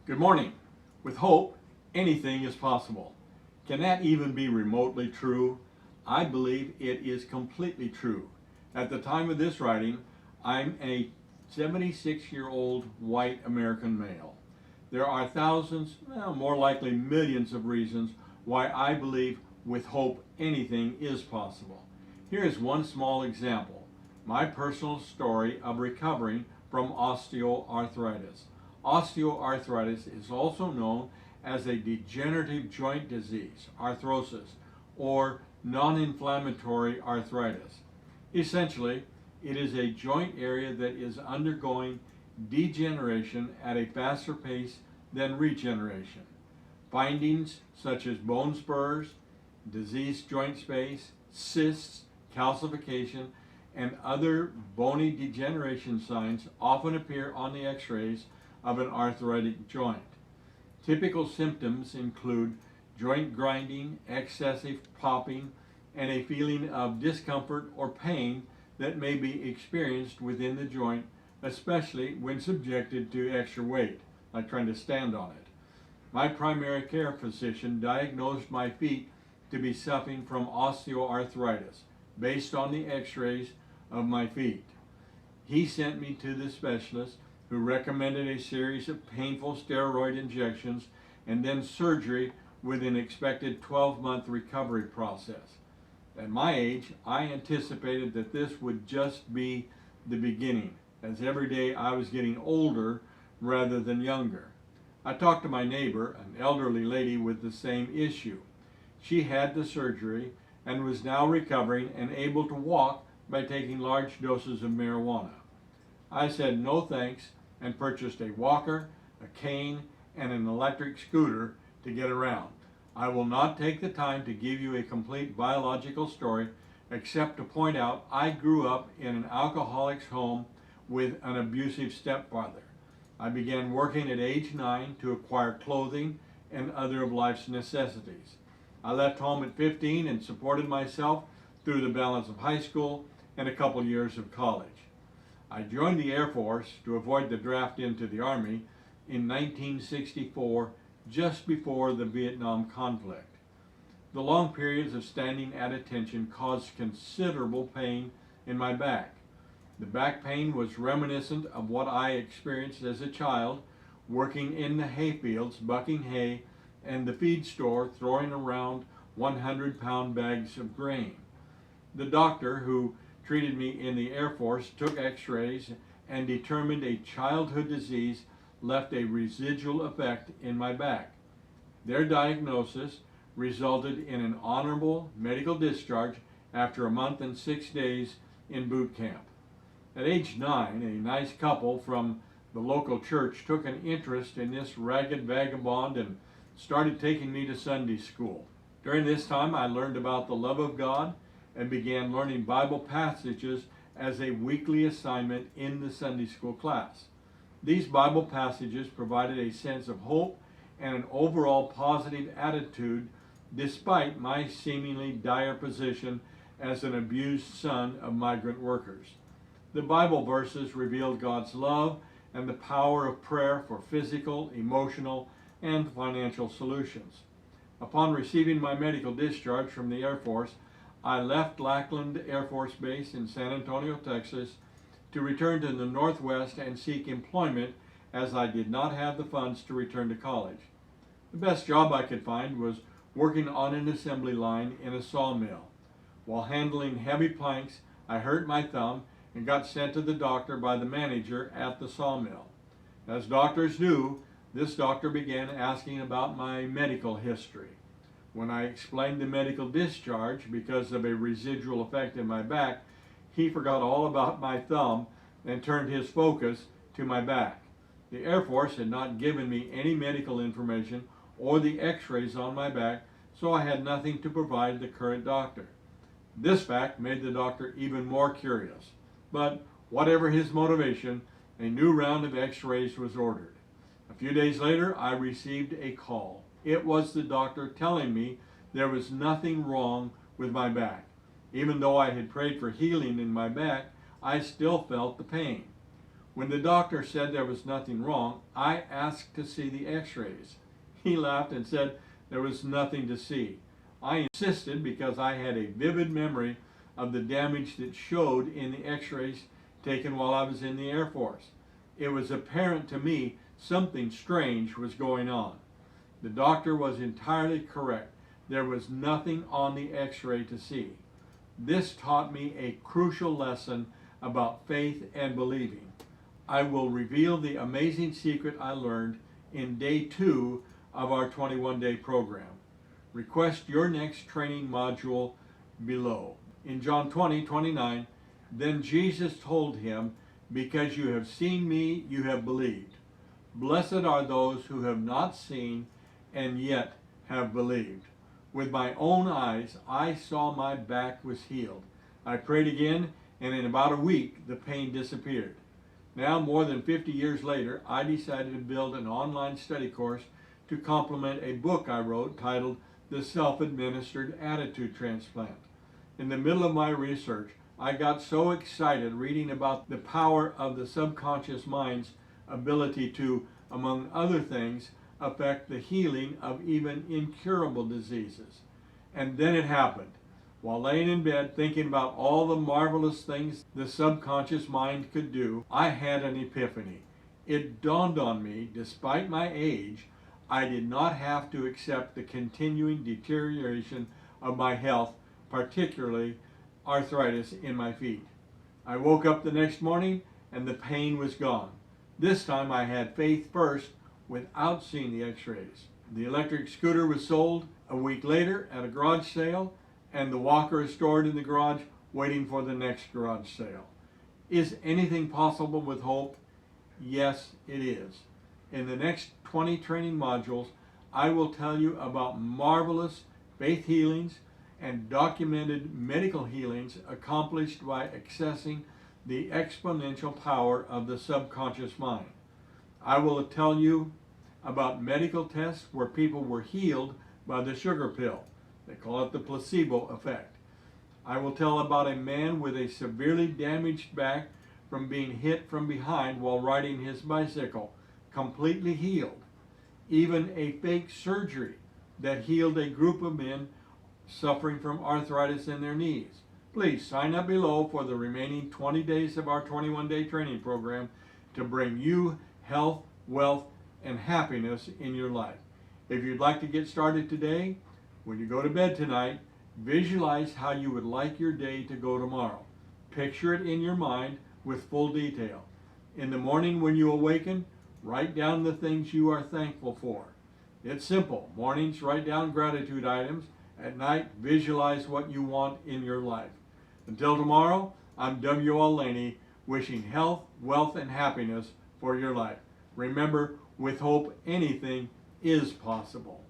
Good morning. With hope, anything is possible. Can that even be remotely true? I believe it is completely true. At the time of this writing, I'm a 76-year-old white American male. There are thousands, well, more likely millions of reasons why I believe with hope anything is possible. Here is one small example, my personal story of recovering from osteoarthritis. Osteoarthritis is also known as a degenerative joint disease, arthrosis, or non-inflammatory arthritis. Essentially, it is a joint area that is undergoing degeneration at a faster pace than regeneration. Findings such as bone spurs, diseased joint space, cysts, calcification, and other bony degeneration signs often appear on the x-rays of an arthritic joint. Typical symptoms include joint grinding, excessive popping, and a feeling of discomfort or pain that may be experienced within the joint, especially when subjected to extra weight, like trying to stand on it. My primary care physician diagnosed my feet to be suffering from osteoarthritis based on the x-rays of my feet. He sent me to the specialist who recommended a series of painful steroid injections and then surgery with an expected 12-month recovery process. At my age, I anticipated that this would just be the beginning, as every day I was getting older rather than younger. I talked to my neighbor, an elderly lady with the same issue. She had the surgery and was now recovering and able to walk by taking large doses of marijuana. I said no thanks and purchased a walker, a cane, and an electric scooter to get around. I will not take the time to give you a complete biological story except to point out I grew up in an alcoholic's home with an abusive stepfather. I began working at age 9 to acquire clothing and other of life's necessities. I left home at 15 and supported myself through the balance of high school and a couple years of college. I joined the Air Force to avoid the draft into the Army in 1964, just before the Vietnam conflict. The long periods of standing at attention caused considerable pain in my back. The back pain was reminiscent of what I experienced as a child, working in the hayfields, bucking hay, and the feed store, throwing around 100-pound bags of grain. The doctor who treated me in the Air Force took x-rays and determined a childhood disease left a residual effect in my back. Their diagnosis resulted in an honorable medical discharge after a month and 6 days in boot camp. At age 9, a nice couple from the local church took an interest in this ragged vagabond and started taking me to Sunday school. During this time, I learned about the love of God and began learning Bible passages as a weekly assignment in the Sunday school class. These Bible passages provided a sense of hope and an overall positive attitude despite my seemingly dire position as an abused son of migrant workers. The Bible verses revealed God's love and the power of prayer for physical, emotional, and financial solutions. Upon receiving my medical discharge from the Air Force, I left Lackland Air Force Base in San Antonio, Texas, to return to the Northwest and seek employment as I did not have the funds to return to college. The best job I could find was working on an assembly line in a sawmill. While handling heavy planks, I hurt my thumb and got sent to the doctor by the manager at the sawmill. As doctors do, this doctor began asking about my medical history. When I explained the medical discharge because of a residual effect in my back, he forgot all about my thumb and turned his focus to my back. The Air Force had not given me any medical information or the x-rays on my back, so I had nothing to provide the current doctor. This fact made the doctor even more curious. But whatever his motivation, a new round of x-rays was ordered. A few days later, I received a call. It was the doctor telling me there was nothing wrong with my back. Even though I had prayed for healing in my back, I still felt the pain. When the doctor said there was nothing wrong, I asked to see the x-rays. He laughed and said there was nothing to see. I insisted because I had a vivid memory of the damage that showed in the x-rays taken while I was in the Air Force. It was apparent to me something strange was going on. The doctor was entirely correct. There was nothing on the x-ray to see. This taught me a crucial lesson about faith and believing. I will reveal the amazing secret I learned in day 2 of our 21-day program. Request your next training module below. In John 20:29, then Jesus told him, because you have seen me, you have believed. Blessed are those who have not seen and yet have believed. With my own eyes, I saw my back was healed. I prayed again, and in about a week, the pain disappeared. Now, more than 50 years later, I decided to build an online study course to complement a book I wrote titled The Self-Administered Attitude Transplant. In the middle of my research, I got so excited reading about the power of the subconscious mind's ability to, among other things, affect the healing of even incurable diseases. And then it happened. While laying in bed thinking about all the marvelous things the subconscious mind could do, I had an epiphany. It dawned on me, despite my age, I did not have to accept the continuing deterioration of my health, particularly arthritis in my feet. I woke up the next morning and the pain was gone. This time I had faith first without seeing the x-rays. The electric scooter was sold a week later at a garage sale, and the walker is stored in the garage waiting for the next garage sale. Is anything possible with hope? Yes, it is. In the next 20 training modules, I will tell you about marvelous faith healings and documented medical healings accomplished by accessing the exponential power of the subconscious mind. I will tell you about medical tests where people were healed by the sugar pill. They call it the placebo effect. I will tell about a man with a severely damaged back from being hit from behind while riding his bicycle, completely healed. Even a fake surgery that healed a group of men suffering from arthritis in their knees. Please sign up below for the remaining 20 days of our 21-day training program to bring you health, wealth, and happiness in your life. If you'd like to get started today, when you go to bed tonight, visualize how you would like your day to go tomorrow. Picture it in your mind with full detail. In the morning when you awaken, write down the things you are thankful for. It's simple. Mornings, write down gratitude items. At night, visualize what you want in your life. Until tomorrow, I'm W.L. Laney, wishing health, wealth, and happiness for your life. Remember, with hope, anything is possible.